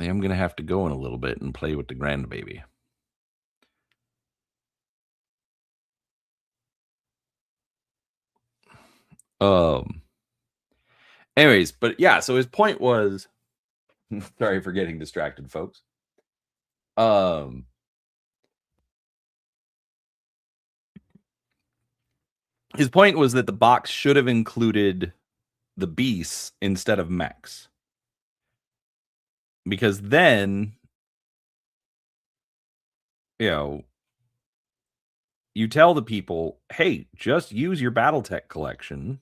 [SPEAKER 1] am going to have to go in a little bit and play with the grandbaby. Anyways, but yeah, so his point was sorry for getting distracted, folks. His point was that the box should have included the beasts instead of mechs. Because then, you know, you tell the people, hey, just use your BattleTech collection,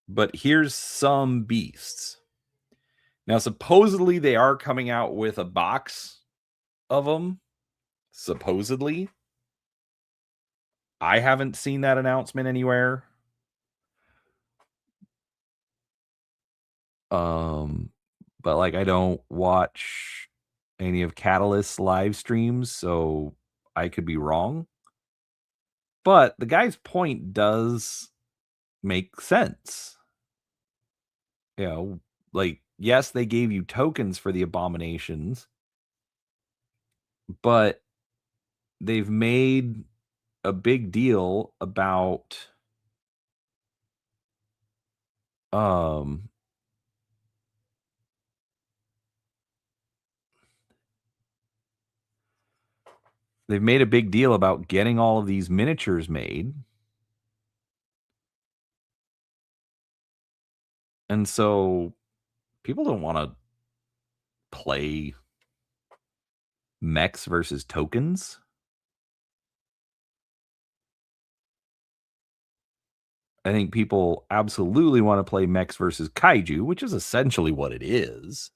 [SPEAKER 1] but here's some beasts. Now, supposedly they are coming out with a box of them. Supposedly. I haven't seen that announcement anywhere. But like I don't watch any of Catalyst's live streams, so I could be wrong. But the guy's point does make sense. You know, like yes, they gave you tokens for the abominations, but they've made a big deal about they've made a big deal about getting all of these miniatures made. And so people don't want to play mechs versus tokens. I think people absolutely want to play mechs versus kaiju, which is essentially what it is.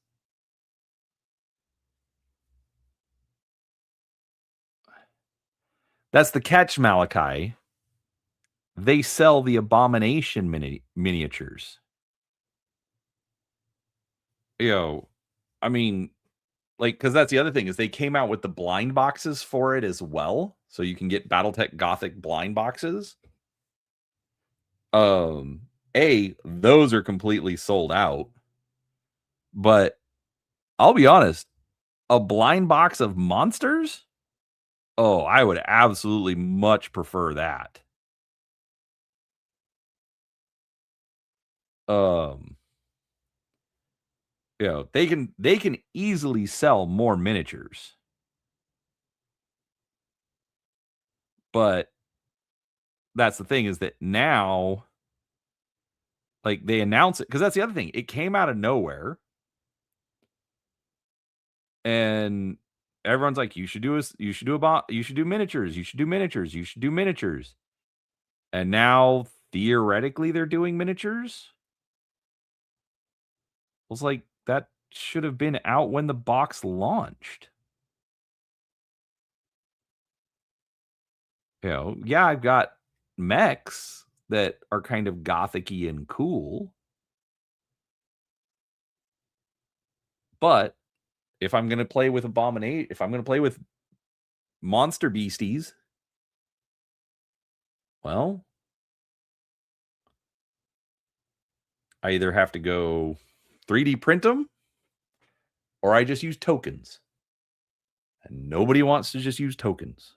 [SPEAKER 1] That's the catch, Malachi. They sell the abomination miniatures. I mean, like, because that's the other thing is they came out with the blind boxes for it as well, so you can get BattleTech Gothic blind boxes. Those are completely sold out. But I'll be honest, a blind box of monsters? Oh, I would absolutely much prefer that. Um, they can easily sell more miniatures. But that's the thing is that now like they announce it because that's the other thing. It came out of nowhere and everyone's like, you should do you should do miniatures, you should do miniatures, you should do miniatures. And now theoretically they're doing miniatures. I was like, that should have been out when the box launched. Yeah, I've got mechs that are kind of gothic-y and cool. But if I'm gonna play with if I'm gonna play with monster beasties, well, I either have to go 3D print them or I just use tokens. And nobody wants to just use tokens.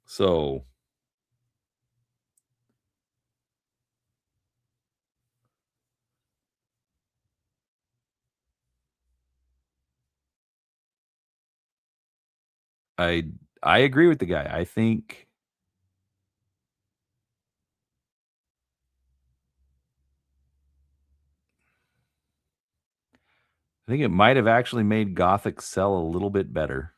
[SPEAKER 1] So I I agree with the guy. I think it might have actually made Gothic sell a little bit better.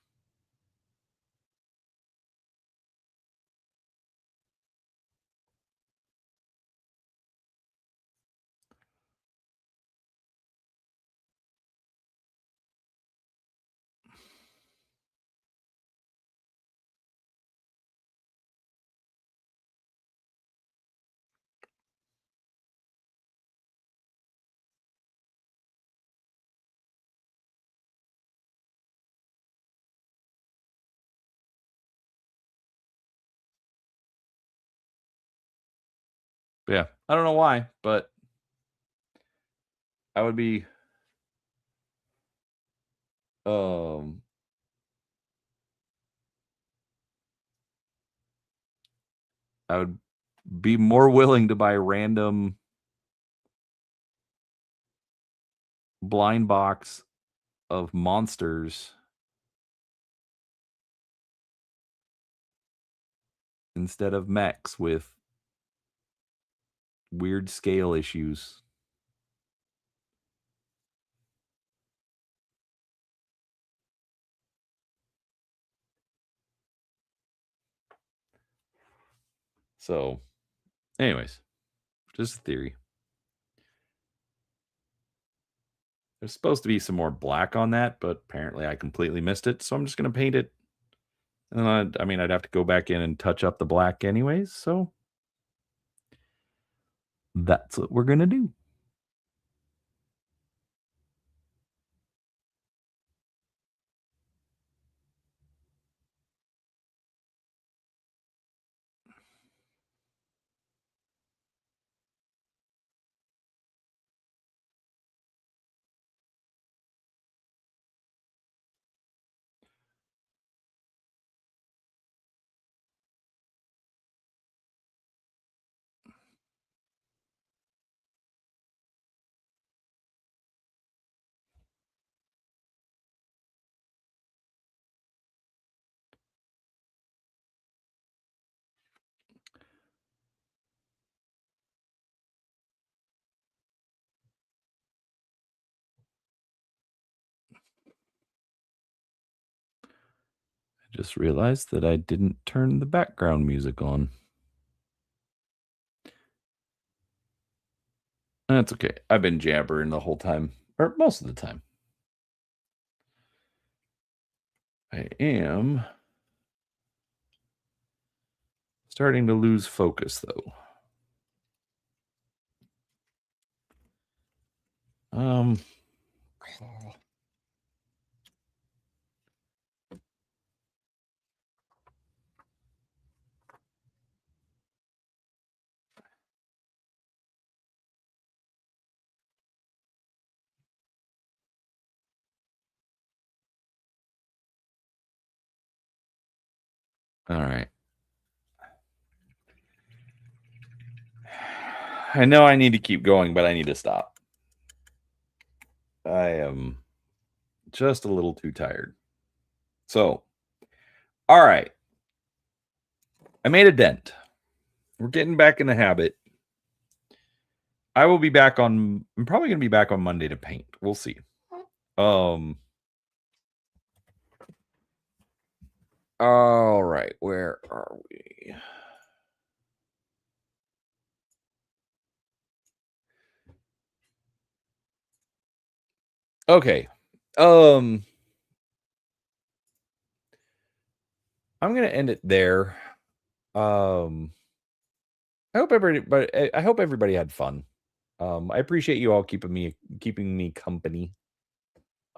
[SPEAKER 1] But yeah, I don't know why, but I would be um I would be more willing to buy random blind box of monsters instead of mechs with weird scale issues. So, anyways, just a theory. There's supposed to be some more black on that, but apparently I completely missed it. So I'm just going to paint it. And I mean, I'd have to go back in and touch up the black anyways. So that's what we're going to do. Just realized that I didn't turn the background music on. That's okay. I've been jabbering the whole time, or most of the time. I am starting to lose focus, though. All right. I know I need to keep going, but I need to stop. I am just a little too tired. So, all right. I made a dent. We're getting back in the habit. I will be back on, I'm probably going to be back on Monday to paint. We'll see. All right. Where are we? Okay. I'm going to end it there. I hope everybody had fun. I appreciate you all keeping me company.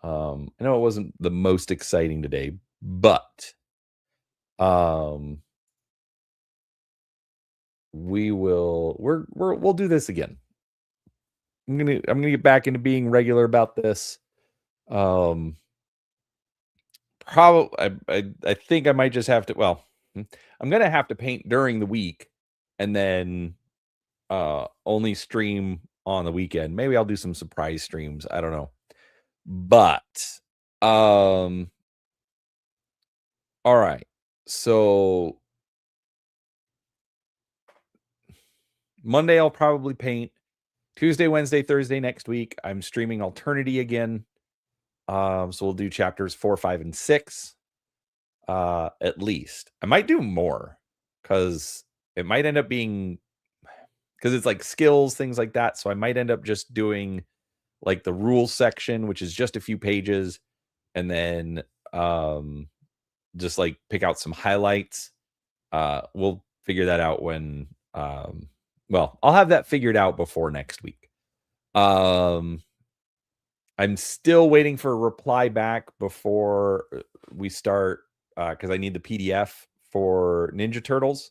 [SPEAKER 1] I know it wasn't the most exciting today, but we'll do this again. I'm gonna get back into being regular about this. Probably I think I might just have to. Well, I'm gonna have to paint during the week, and then only stream on the weekend. Maybe I'll do some surprise streams. I don't know, but all right. So Monday I'll probably paint. Tuesday, Wednesday, Thursday next week, I'm streaming Alternity again. So we'll do chapters 4, 5, and 6. At least. I might do more because it might end up being because it's like skills, things like that. So I might end up just doing like the rules section, which is just a few pages, and then just like pick out some highlights. We'll figure that out when well, I'll have that figured out before next week. I'm still waiting for a reply back before we start because I need the PDF for Ninja Turtles,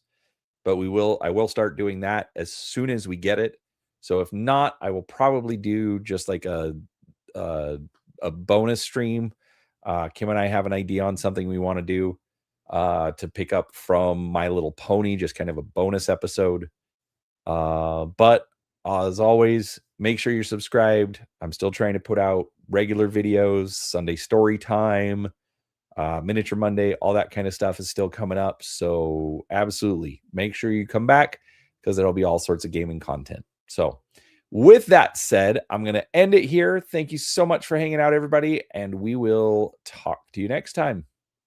[SPEAKER 1] but I will start doing that as soon as we get it. So if not, I will probably do just like a bonus stream. Kim and I have an idea on something we want to do to pick up from My Little Pony, just kind of a bonus episode. But as always, make sure you're subscribed. I'm still trying to put out regular videos, Sunday story time, Miniature Monday, all that kind of stuff is still coming up. So absolutely make sure you come back because there'll be all sorts of gaming content. So with that said, I'm going to end it here. Thank you so much for hanging out, everybody, and we will talk to you next time.